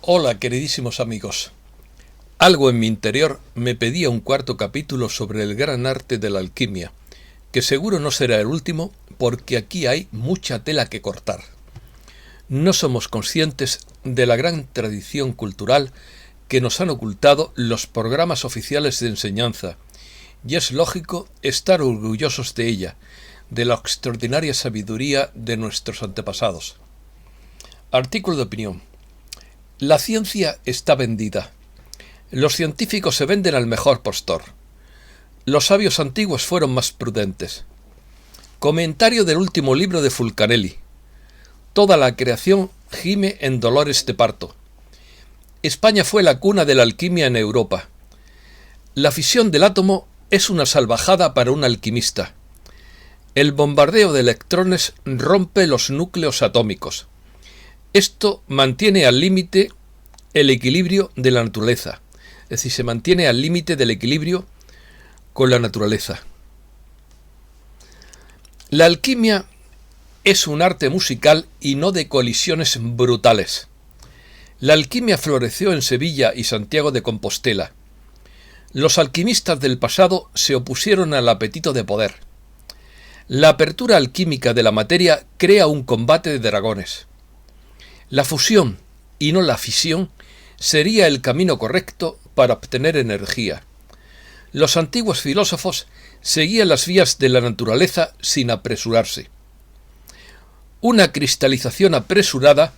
Hola, queridísimos amigos. Algo en mi interior me pedía un cuarto capítulo sobre el gran arte de la alquimia, que seguro no será el último porque aquí hay mucha tela que cortar. No somos conscientes de la gran tradición cultural que nos han ocultado los programas oficiales de enseñanza, y es lógico estar orgullosos de ella, de la extraordinaria sabiduría de nuestros antepasados. Artículo de opinión. La ciencia está vendida. Los científicos se venden al mejor postor. Los sabios antiguos fueron más prudentes. Comentario del último libro de Fulcanelli. Toda la creación gime en dolores de parto. España fue la cuna de la alquimia en Europa. La fisión del átomo es una salvajada para un alquimista. El bombardeo de electrones rompe los núcleos atómicos. Esto mantiene al límite el equilibrio de la naturaleza, es decir, se mantiene al límite del equilibrio con la naturaleza. La alquimia es un arte musical y no de colisiones brutales. La alquimia floreció en Sevilla y Santiago de Compostela. Los alquimistas del pasado se opusieron al apetito de poder. La apertura alquímica de la materia crea un combate de dragones. La fusión, y no la fisión, sería el camino correcto para obtener energía. Los antiguos filósofos seguían las vías de la naturaleza sin apresurarse. Una cristalización apresurada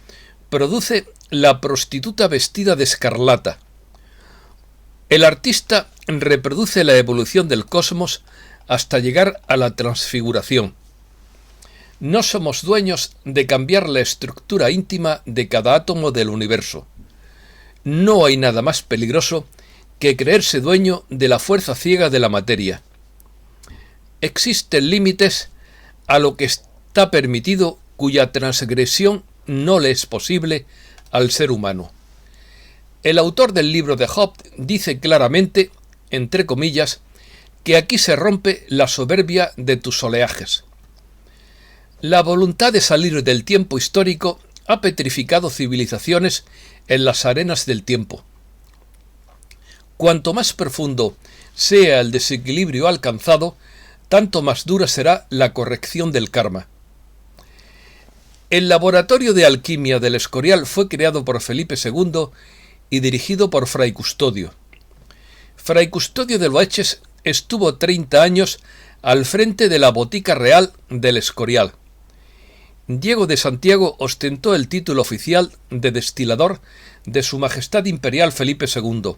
produce la prostituta vestida de escarlata. El artista reproduce la evolución del cosmos hasta llegar a la transfiguración. No somos dueños de cambiar la estructura íntima de cada átomo del universo. No hay nada más peligroso que creerse dueño de la fuerza ciega de la materia. Existen límites a lo que está permitido cuya transgresión no le es posible al ser humano. El autor del libro de Job dice claramente, entre comillas, que aquí se rompe la soberbia de tus oleajes. La voluntad de salir del tiempo histórico ha petrificado civilizaciones en las arenas del tiempo. Cuanto más profundo sea el desequilibrio alcanzado, tanto más dura será la corrección del karma. El laboratorio de alquimia del Escorial fue creado por Felipe II y dirigido por Fray Custodio. Fray Custodio de Loeches estuvo 30 años al frente de la Botica Real del Escorial. Diego de Santiago ostentó el título oficial de destilador de Su Majestad Imperial Felipe II.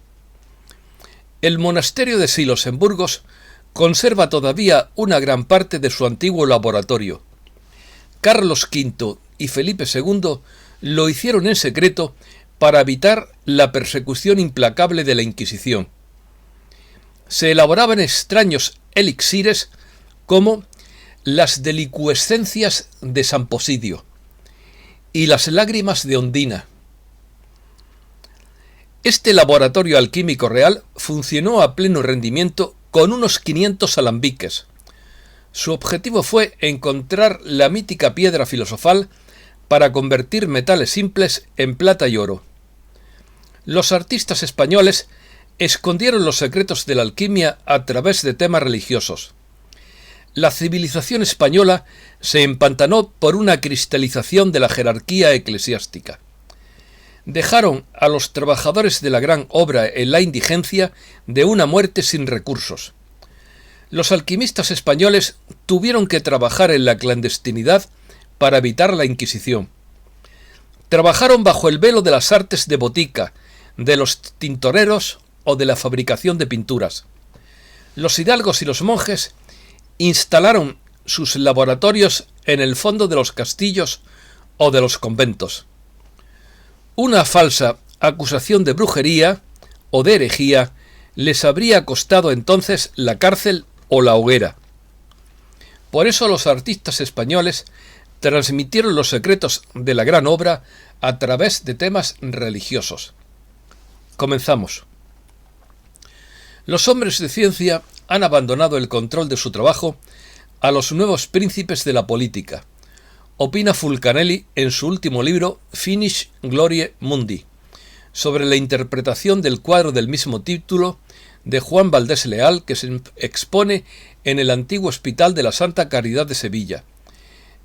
El monasterio de Silos en Burgos conserva todavía una gran parte de su antiguo laboratorio. Carlos V y Felipe II lo hicieron en secreto para evitar la persecución implacable de la Inquisición. Se elaboraban extraños elixires como las delicuescencias de San Posidio y las lágrimas de Ondina. Este laboratorio alquímico real funcionó a pleno rendimiento con unos 500 alambiques. Su objetivo fue encontrar la mítica piedra filosofal para convertir metales simples en plata y oro. Los artistas españoles escondieron los secretos de la alquimia a través de temas religiosos. La civilización española se empantanó por una cristalización de la jerarquía eclesiástica. Dejaron a los trabajadores de la gran obra en la indigencia de una muerte sin recursos. Los alquimistas españoles tuvieron que trabajar en la clandestinidad para evitar la Inquisición. Trabajaron bajo el velo de las artes de botica, de los tintoreros o de la fabricación de pinturas. Los hidalgos y los monjes instalaron sus laboratorios en el fondo de los castillos o de los conventos. Una falsa acusación de brujería o de herejía les habría costado entonces la cárcel o la hoguera. Por eso los artistas españoles transmitieron los secretos de la gran obra a través de temas religiosos. Comenzamos. Los hombres de ciencia han abandonado el control de su trabajo a los nuevos príncipes de la política, opina Fulcanelli en su último libro Finis Gloriae Mundi, sobre la interpretación del cuadro del mismo título de Juan Valdés Leal, que se expone en el antiguo Hospital de la Santa Caridad de Sevilla.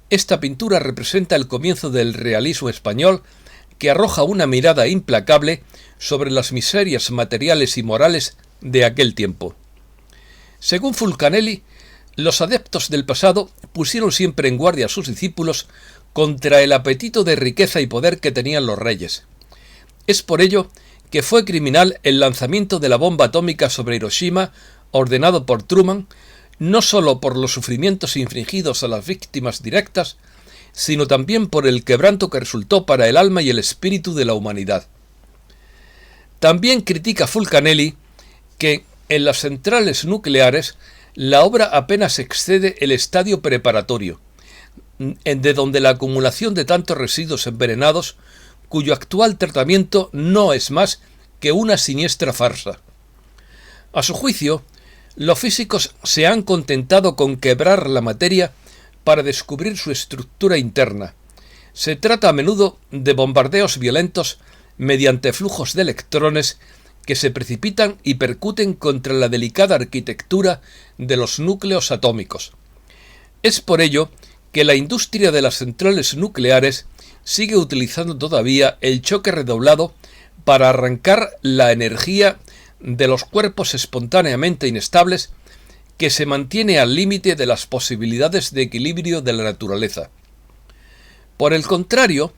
Esta pintura representa el comienzo del realismo español, que arroja una mirada implacable sobre las miserias materiales y morales de aquel tiempo. Según Fulcanelli, los adeptos del pasado pusieron siempre en guardia a sus discípulos contra el apetito de riqueza y poder que tenían los reyes. Es por ello que fue criminal el lanzamiento de la bomba atómica sobre Hiroshima, ordenado por Truman, no sólo por los sufrimientos infligidos a las víctimas directas, sino también por el quebranto que resultó para el alma y el espíritu de la humanidad. También critica Fulcanelli que en las centrales nucleares la obra apenas excede el estadio preparatorio, de donde la acumulación de tantos residuos envenenados, cuyo actual tratamiento no es más que una siniestra farsa. A su juicio, los físicos se han contentado con quebrar la materia para descubrir su estructura interna. Se trata a menudo de bombardeos violentos mediante flujos de electrones que se precipitan y percuten contra la delicada arquitectura de los núcleos atómicos. Es por ello que la industria de las centrales nucleares sigue utilizando todavía el choque redoblado para arrancar la energía de los cuerpos espontáneamente inestables, que se mantiene al límite de las posibilidades de equilibrio de la naturaleza. Por el contrario,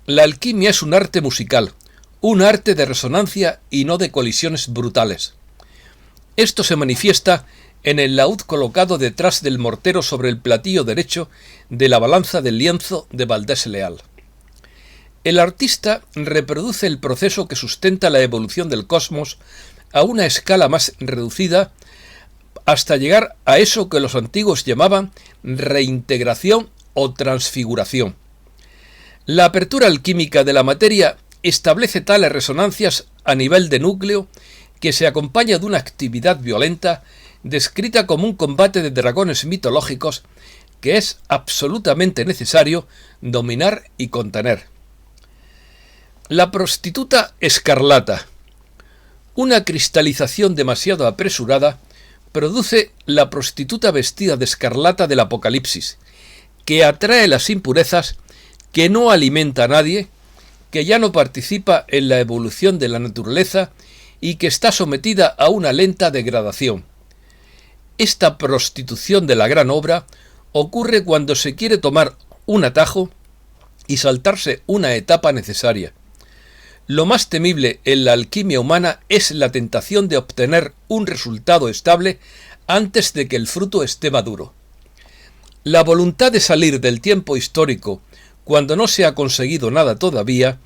la alquimia es un arte musical, un arte de resonancia y no de colisiones brutales. Esto se manifiesta en el laúd colocado detrás del mortero sobre el platillo derecho de la balanza del lienzo de Valdés Leal. El artista reproduce el proceso que sustenta la evolución del cosmos a una escala más reducida, hasta llegar a eso que los antiguos llamaban reintegración o transfiguración. La apertura alquímica de la materia establece tales resonancias a nivel de núcleo que se acompaña de una actividad violenta descrita como un combate de dragones mitológicos que es absolutamente necesario dominar y contener. La prostituta escarlata. Una cristalización demasiado apresurada produce la prostituta vestida de escarlata del Apocalipsis, que atrae las impurezas, que no alimenta a nadie, que ya no participa en la evolución de la naturaleza y que está sometida a una lenta degradación. Esta prostitución de la gran obra ocurre cuando se quiere tomar un atajo y saltarse una etapa necesaria. Lo más temible en la alquimia humana es la tentación de obtener un resultado estable antes de que el fruto esté maduro. La voluntad de salir del tiempo histórico cuando no se ha conseguido nada todavía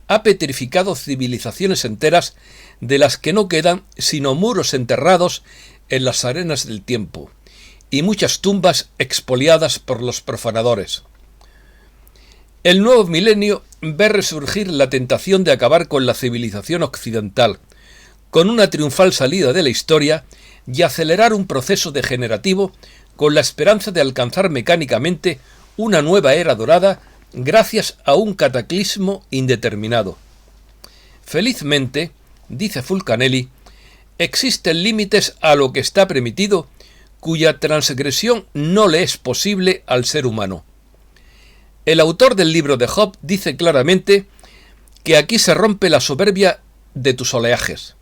ha petrificado civilizaciones enteras, de las que no quedan sino muros enterrados en las arenas del tiempo y muchas tumbas expoliadas por los profanadores. El nuevo milenio ve resurgir la tentación de acabar con la civilización occidental, con una triunfal salida de la historia, y acelerar un proceso degenerativo con la esperanza de alcanzar mecánicamente una nueva era dorada gracias a un cataclismo indeterminado. Felizmente, dice Fulcanelli, existen límites a lo que está permitido, cuya transgresión no le es posible al ser humano. El autor del libro de Job dice claramente que aquí se rompe la soberbia de tus oleajes.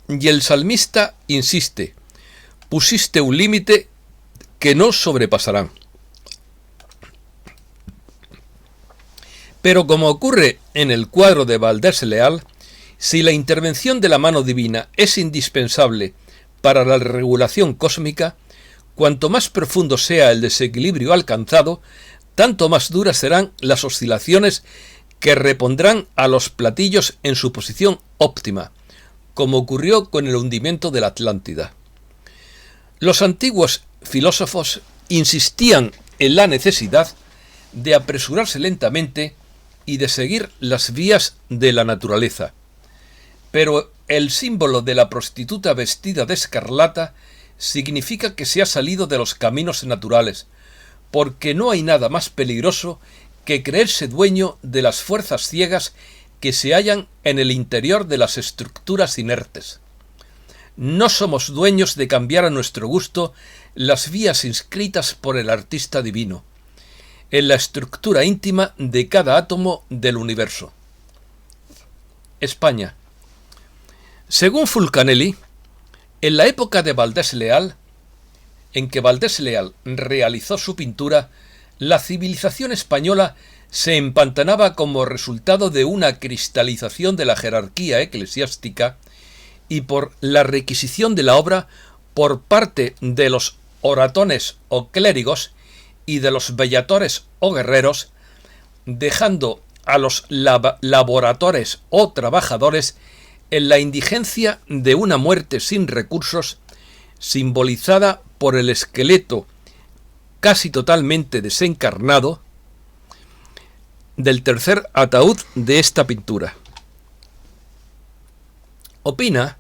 Y el salmista insiste, pusiste un límite que no sobrepasarán. Pero como ocurre en el cuadro de Valdés Leal, si la intervención de la mano divina es indispensable para la regulación cósmica, cuanto más profundo sea el desequilibrio alcanzado, tanto más duras serán las oscilaciones que repondrán a los platillos en su posición óptima, como ocurrió con el hundimiento de la Atlántida. Los antiguos filósofos insistían en la necesidad de apresurarse lentamente y de seguir las vías de la naturaleza. Pero el símbolo de la prostituta vestida de escarlata significa que se ha salido de los caminos naturales, porque no hay nada más peligroso que creerse dueño de las fuerzas ciegas que se hallan en el interior de las estructuras inertes. No somos dueños de cambiar a nuestro gusto las vías inscritas por el artista divino, en la estructura íntima de cada átomo del universo. España. Según Fulcanelli, en la época de Valdés Leal, en que Valdés Leal realizó su pintura, la civilización española se empantanaba como resultado de una cristalización de la jerarquía eclesiástica y por la requisición de la obra por parte de los oratones o clérigos y de los bellatores o guerreros, dejando a los laboratores o trabajadores en la indigencia de una muerte sin recursos, simbolizada por el esqueleto casi totalmente desencarnado del tercer ataúd de esta pintura. Opina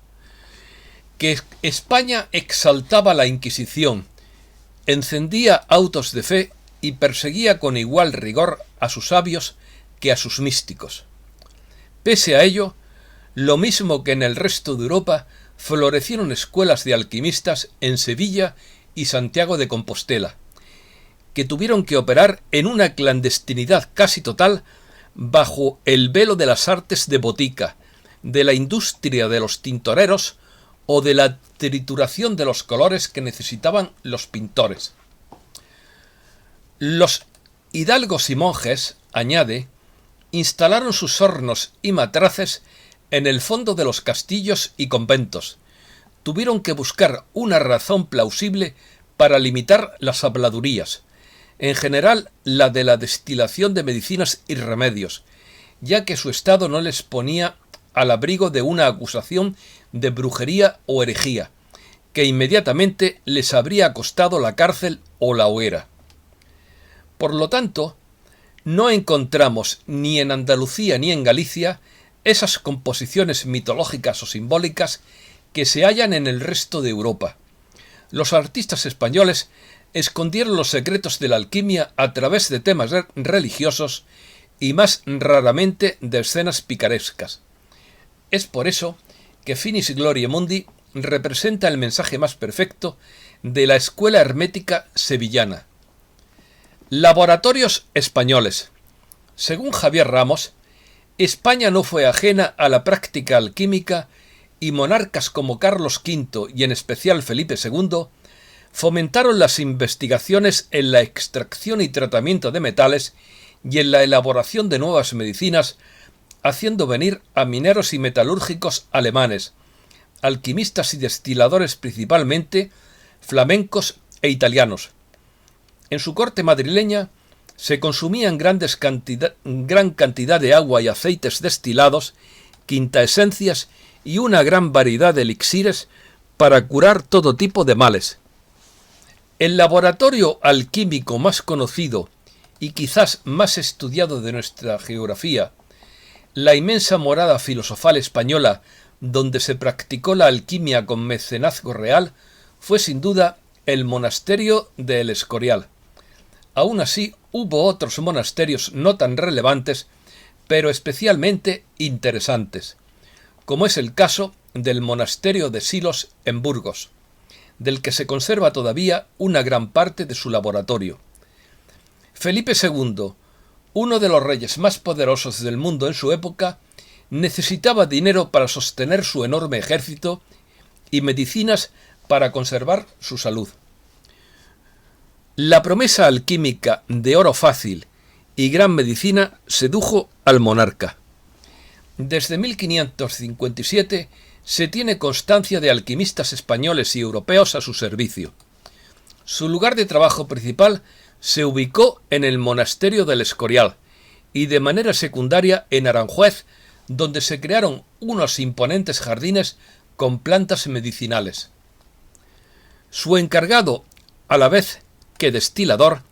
que España exaltaba la Inquisición, encendía autos de fe y perseguía con igual rigor a sus sabios que a sus místicos. Pese a ello, lo mismo que en el resto de Europa, florecieron escuelas de alquimistas en Sevilla y Santiago de Compostela, que tuvieron que operar en una clandestinidad casi total bajo el velo de las artes de botica, de la industria de los tintoreros o de la trituración de los colores que necesitaban los pintores. Los hidalgos y monjes, añade, instalaron sus hornos y matraces en el fondo de los castillos y conventos. Tuvieron que buscar una razón plausible para limitar las habladurías, en general la de la destilación de medicinas y remedios, ya que su estado no les ponía al abrigo de una acusación de brujería o herejía, que inmediatamente les habría costado la cárcel o la hoguera. Por lo tanto, no encontramos ni en Andalucía ni en Galicia esas composiciones mitológicas o simbólicas que se hallan en el resto de Europa. Los artistas españoles escondieron los secretos de la alquimia a través de temas religiosos y más raramente de escenas picarescas. Es por eso que Finis Glorie Mundi representa el mensaje más perfecto de la escuela hermética sevillana. Laboratorios españoles. Según Javier Ramos, España no fue ajena a la práctica alquímica y monarcas como Carlos V y en especial Felipe II fomentaron las investigaciones en la extracción y tratamiento de metales y en la elaboración de nuevas medicinas, haciendo venir a mineros y metalúrgicos alemanes, alquimistas y destiladores principalmente, flamencos e italianos. En su corte madrileña se consumían gran cantidad de agua y aceites destilados, quintaesencias y una gran variedad de elixires para curar todo tipo de males. El laboratorio alquímico más conocido y quizás más estudiado de nuestra geografía, la inmensa morada filosofal española donde se practicó la alquimia con mecenazgo real, fue sin duda el monasterio de El Escorial. Aún así, hubo otros monasterios no tan relevantes, pero especialmente interesantes, como es el caso del monasterio de Silos en Burgos, del que se conserva todavía una gran parte de su laboratorio. Felipe II, uno de los reyes más poderosos del mundo en su época, necesitaba dinero para sostener su enorme ejército y medicinas para conservar su salud. La promesa alquímica de oro fácil y gran medicina sedujo al monarca. Desde 1557 se tiene constancia de alquimistas españoles y europeos a su servicio. Su lugar de trabajo principal se ubicó en el monasterio del Escorial y de manera secundaria en Aranjuez, donde se crearon unos imponentes jardines con plantas medicinales. Su encargado, a la vez que destilador,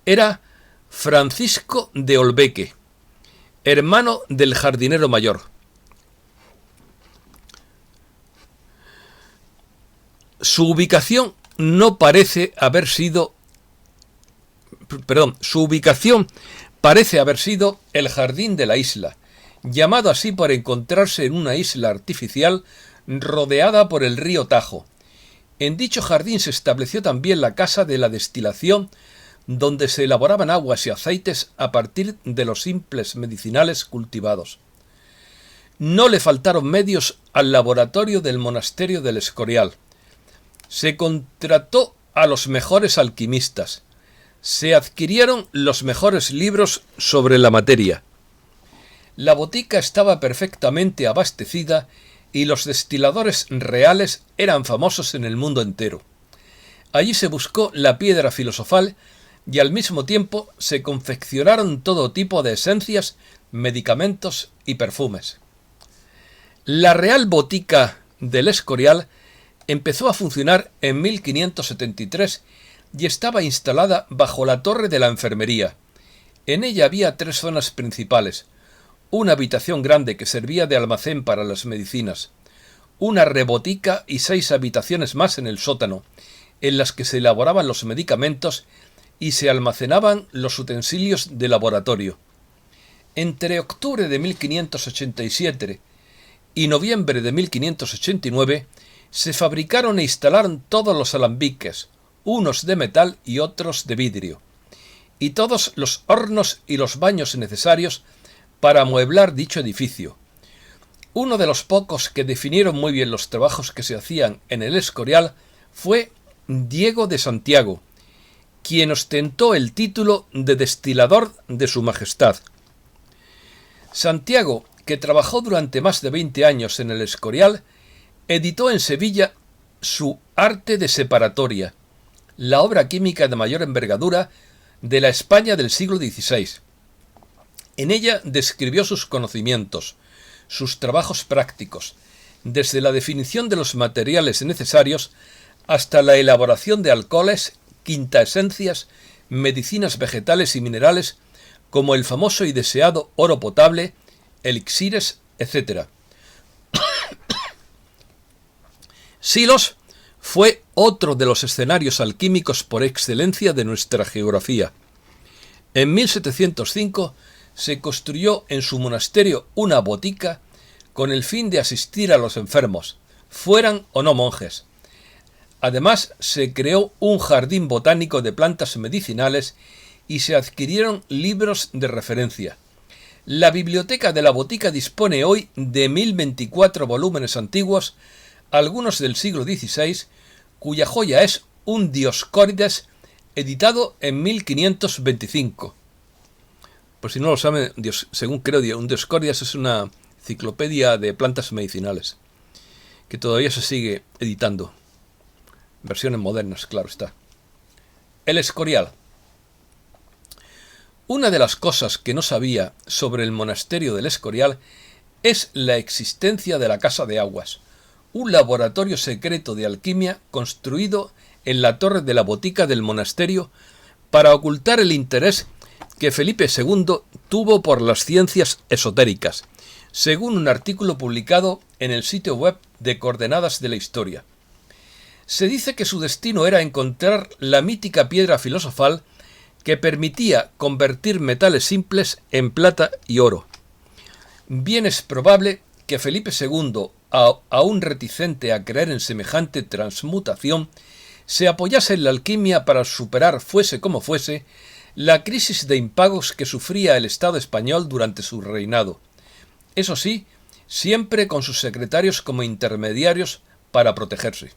era Francisco de Olbeque, hermano del jardinero mayor. Su ubicación parece haber sido el jardín de la isla, llamado así por encontrarse en una isla artificial rodeada por el río Tajo. En dicho jardín se estableció también la casa de la destilación, donde se elaboraban aguas y aceites a partir de los simples medicinales cultivados. No le faltaron medios al laboratorio del monasterio del Escorial. Se contrató a los mejores alquimistas. Se adquirieron los mejores libros sobre la materia. La botica estaba perfectamente abastecida y los destiladores reales eran famosos en el mundo entero. Allí se buscó la piedra filosofal y al mismo tiempo se confeccionaron todo tipo de esencias, medicamentos y perfumes. La Real Botica del Escorial empezó a funcionar en 1573 y estaba instalada bajo la torre de la enfermería. En ella había 3 zonas principales: una habitación grande que servía de almacén para las medicinas, una rebotica y 6 habitaciones más en el sótano, en las que se elaboraban los medicamentos y se almacenaban los utensilios de laboratorio. Entre octubre de 1587 y noviembre de 1589 se fabricaron e instalaron todos los alambiques, unos de metal y otros de vidrio, y todos los hornos y los baños necesarios para amueblar dicho edificio. Uno de los pocos que definieron muy bien los trabajos que se hacían en el Escorial fue Diego de Santiago, quien ostentó el título de destilador de Su Majestad. Santiago, que trabajó durante más de 20 años en el Escorial, editó en Sevilla su Arte de Separatoria, la obra química de mayor envergadura de la España del siglo XVI. En ella describió sus conocimientos, sus trabajos prácticos, desde la definición de los materiales necesarios hasta la elaboración de alcoholes, quintaesencias, medicinas vegetales y minerales, como el famoso y deseado oro potable, elixires, etc. Silos fue otro de los escenarios alquímicos por excelencia de nuestra geografía. En 1705 se construyó en su monasterio una botica con el fin de asistir a los enfermos, fueran o no monjes. Además, se creó un jardín botánico de plantas medicinales y se adquirieron libros de referencia. La biblioteca de la botica dispone hoy de 1024 volúmenes antiguos, algunos del siglo XVI, cuya joya es un Dioscórides editado en 1525. Por si no lo saben, según creo, un Dioscórides es una enciclopedia de plantas medicinales que todavía se sigue editando. Versiones modernas, claro está. El Escorial. Una de las cosas que no sabía sobre el monasterio del Escorial es la existencia de la Casa de Aguas, un laboratorio secreto de alquimia construido en la torre de la botica del monasterio para ocultar el interés que Felipe II tuvo por las ciencias esotéricas, según un artículo publicado en el sitio web de Coordenadas de la Historia. Se dice que su destino era encontrar la mítica piedra filosofal que permitía convertir metales simples en plata y oro. Bien es probable que Felipe II, aún reticente a creer en semejante transmutación, se apoyase en la alquimia para superar, fuese como fuese, la crisis de impagos que sufría el Estado español durante su reinado. Eso sí, siempre con sus secretarios como intermediarios para protegerse.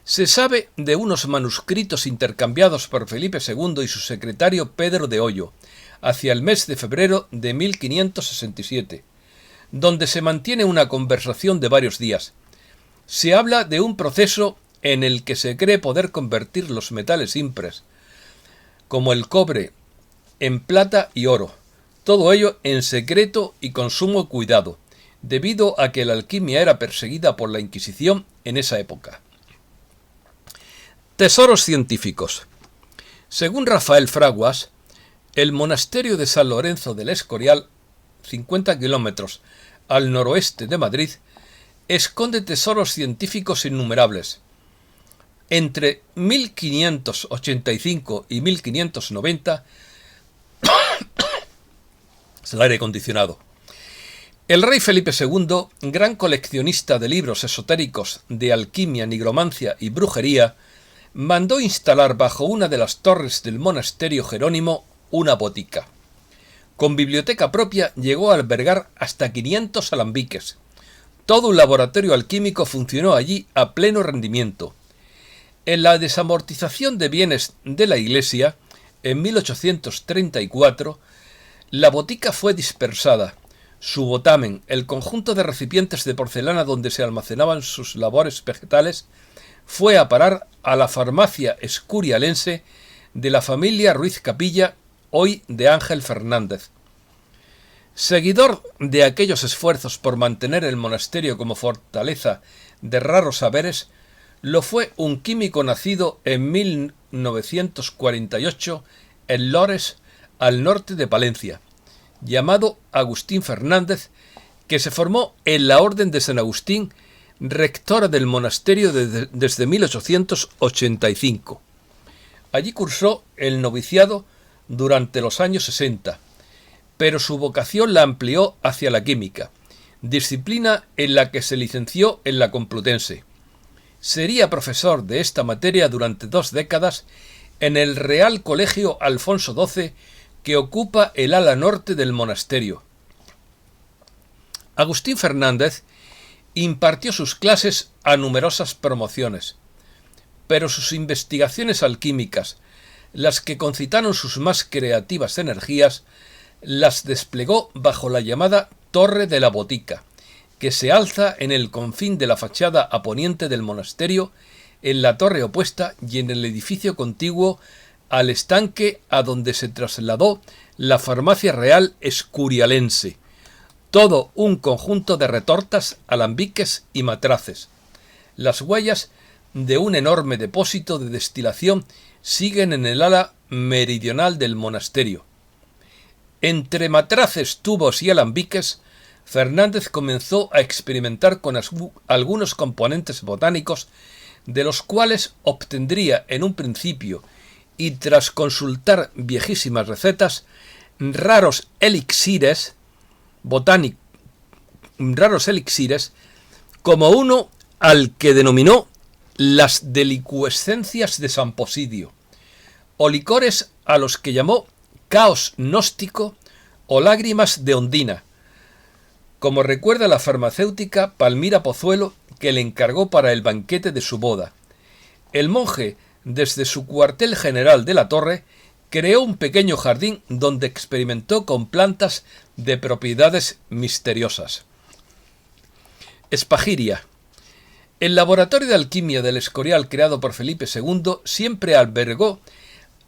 Se sabe de unos manuscritos intercambiados por Felipe II y su secretario Pedro de Hoyo, hacia el mes de febrero de 1567, donde se mantiene una conversación de varios días. Se habla de un proceso en el que se cree poder convertir los metales simples, como el cobre, en plata y oro, todo ello en secreto y con sumo cuidado, debido a que la alquimia era perseguida por la Inquisición en esa época. Tesoros científicos. Según Rafael Fraguas, el monasterio de San Lorenzo del Escorial, 50 kilómetros al noroeste de Madrid, esconde tesoros científicos innumerables. Entre 1585 y 1590, es el aire acondicionado, El rey Felipe II, gran coleccionista de libros esotéricos de alquimia, nigromancia y brujería, mandó instalar bajo una de las torres del monasterio Jerónimo una botica. Con biblioteca propia llegó a albergar hasta 500 alambiques. Todo un laboratorio alquímico funcionó allí a pleno rendimiento. En la desamortización de bienes de la Iglesia, en 1834, la botica fue dispersada. Su botamen, el conjunto de recipientes de porcelana donde se almacenaban sus labores vegetales, fue a parar a la farmacia escurialense de la familia Ruiz Capilla, hoy de Ángel Fernández. Seguidor de aquellos esfuerzos por mantener el monasterio como fortaleza de raros saberes, lo fue un químico nacido en 1948 en Lores, al norte de Palencia, llamado Agustín Fernández, que se formó en la Orden de San Agustín, rectora del monasterio desde 1885. Allí cursó el noviciado durante los años 60, pero su vocación la amplió hacia la química, disciplina en la que se licenció en la Complutense. Sería profesor de esta materia durante 2 décadas en el Real Colegio Alfonso XII, que ocupa el ala norte del monasterio. Agustín Fernández impartió sus clases a numerosas promociones, pero sus investigaciones alquímicas, las que concitaron sus más creativas energías, las desplegó bajo la llamada Torre de la Botica, que se alza en el confín de la fachada a poniente del monasterio, en la torre opuesta y en el edificio contiguo al estanque a donde se trasladó la farmacia real escurialense. Todo un conjunto de retortas, alambiques y matraces. Las huellas de un enorme depósito de destilación siguen en el ala meridional del monasterio. Entre matraces, tubos y alambiques, Fernández comenzó a experimentar con algunos componentes botánicos, de los cuales obtendría en un principio, y tras consultar viejísimas recetas, raros elixires, como uno al que denominó las delicuescencias de San Posidio, o licores a los que llamó caos gnóstico o lágrimas de Ondina, como recuerda la farmacéutica Palmira Pozuelo, que le encargó para el banquete de su boda. El monje, desde su cuartel general de la torre, creó un pequeño jardín donde experimentó con plantas de propiedades misteriosas. Espagiria. El laboratorio de alquimia del Escorial creado por Felipe II siempre albergó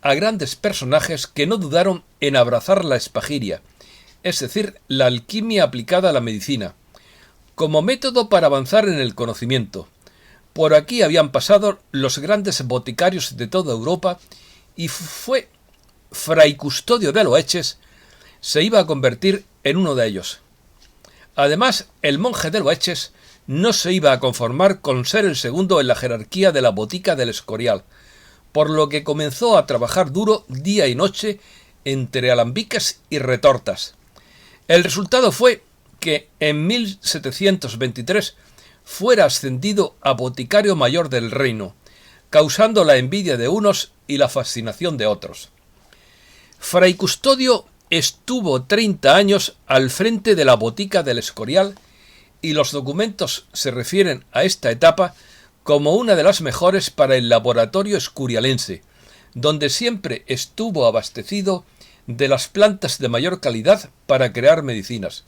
a grandes personajes que no dudaron en abrazar la espagiria, es decir, la alquimia aplicada a la medicina, como método para avanzar en el conocimiento. Por aquí habían pasado los grandes boticarios de toda Europa y fue Fray Custodio de Loeches se iba a convertir en uno de ellos. Además, el monje de Loeches no se iba a conformar con ser el segundo en la jerarquía de la botica del Escorial, por lo que comenzó a trabajar duro día y noche entre alambiques y retortas. El resultado fue que en 1723 fuera ascendido a boticario mayor del reino, causando la envidia de unos y la fascinación de otros. Fray Custodio estuvo 30 años al frente de la botica del Escorial y los documentos se refieren a esta etapa como una de las mejores para el laboratorio escurialense, donde siempre estuvo abastecido de las plantas de mayor calidad para crear medicinas.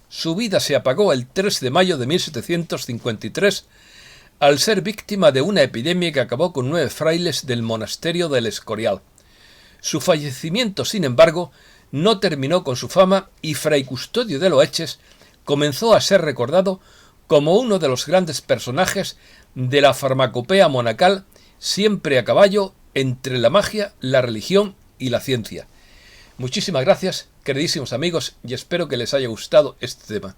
Su vida se apagó el 3 de mayo de 1753 al ser víctima de una epidemia que acabó con 9 frailes del monasterio del Escorial. Su fallecimiento, sin embargo, no terminó con su fama y Fray Custodio de Loeches comenzó a ser recordado como uno de los grandes personajes de la farmacopea monacal, siempre a caballo entre la magia, la religión y la ciencia. Muchísimas gracias, queridísimos amigos, y espero que les haya gustado este tema.